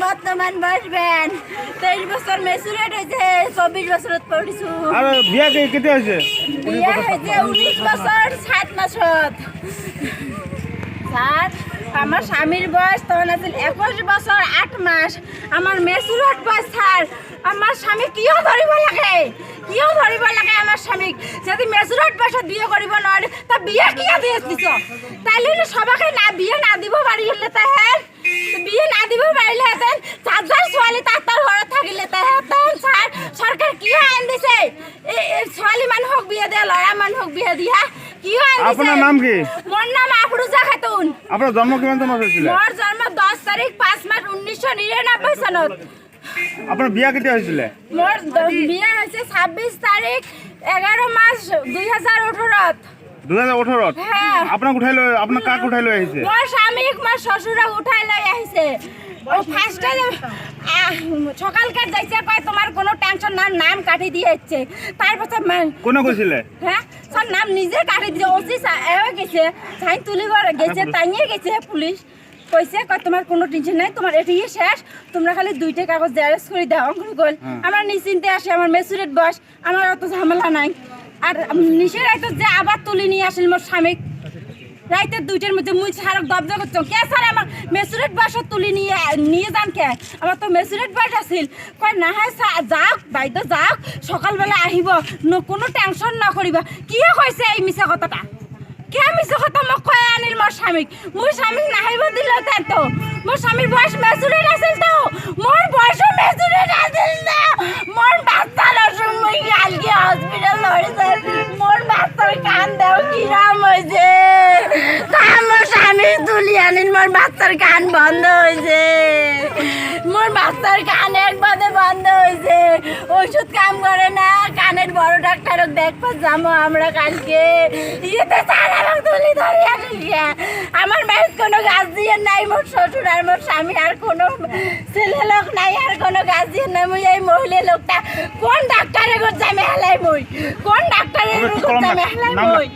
বর্তমান বসবেন 23 বছর মেচুরেট হয়েছে 24 বছরত পড়িছো আর বিয়া কেতিয়া হয়েছে বিয়া হয়েছে 19 বছর 7 মাসত স্যার আমার স্বামীর বয়স তখন আছিল 21 বছর 8 মাস আমার মেচুরেট বয়স স্যার আমার স্বামী কিয় ধরিব লাগে আমার স্বামী যদি মেচুরেট বয়সত বিয়ে করিব নয় তা বিয়ে কিয় দিয়েছিস তাইলে সবাকে না বিয়ে না দিব পারিলে তাই বিয়ে না দিব পারিলে হেতেন চারজন ছোৱালী তার ঘৰত থাকিলে তাহেতেন স্যার সরকার কি আইন দিছে ছোৱালী মানুহক বিয়ে দিয়া লৰা মানুহক বিয়ে দিয়া কি আইন দিছে আপনার নাম কি মোর নাম আফরোজা খাতুন আপনার জন্ম কিমান চনত হৈছিল মোর জন্ম 10 তারিখ 5 মাস 1999 সনত আপনার বিয়া কেতিয়া হৈছিল মোর বিয়া হৈছে 26 তারিখ 11 মাস 2018 2018 হ্যাঁ আপনাক উঠাই লৈ আপনাক কাক উঠাই লৈ আহিছে মোর স্বামীক মোর শ্বশুরক উঠাই লৈ আহিছে ও ফার্স্টে সকালকার যাইছে কয় তোমার কোনো টেনশন না নাম কাটি দিয়েছে তারপর কোনে কইছিলে হ্যাঁ সব নাম নিজে কাটি দিয়ে ওসি গেছে সাইন তুলি গেছে তাইয়ে গেছে পুলিশ কইছে কয় তোমার কোনো টেনশন নাই তোমার এটিই শেষ তোমরা খালি 2টা কাগজ জেরক্স করে দাও অঙ্কুর কল আমার নিশ্চিন্তে আসে আমার মেচুরেট বয়স আমার অত ঝামেলা নাই আর নিশে রাইতে যে আবার তুলি নিয়ে আসিল মোর স্বামী রাইতে 2টার মধ্যে মুই সারক দবদব করছো কে স্যার আমার মেচুরেট বয়স তুলি নিয়ে যান কে আমার তো মেচুরেট বয়স আছিল কয় না হয় যাওক বাইদেউ যাওক সকালবেলা আহিব কোনো টেনশন না করিবা কি কইছে এই মিছা কথাটা কে মিছা কথা মোক কয় আনিল মোর স্বামীক মোর স্বামীক নাহিব দিল তাই তো মোর স্বামীর বয়স মেচুরেট আছিল তো মোর বয়স মেচুরেট আছিল না মোর বাচ্চার অসুখ মুই কালকে হসপিটাল লড়েছে মোর বাচ্চার কান দেও কিরাম হয়েছে আমার স্বামী তুলি আনিল মোর বাচ্চার কান বন্ধ হয়েছে মোর বাচ্চার কান একবারে বন্ধ হয়েছে ওষুধ কাম করে না কানের বড় ডাক্তারক দেখবা যাবো আমরা কালকে ইয়েতে স্যার আমাকে তুলি ধরে আসিল আমার মেয়ের কোনো গার্জিয়ান নাই মোর শ্বশুর আর মোর স্বামী আর কোনো ছেলে লোক নাই আর কোনো গার্জিয়ান নাই মুই এই মহিলা লোকটা কোন ডাক্তারের গোর যাই মেহলাই মুই কোন ডাক্তারের গোর যাই মেহলাই মুই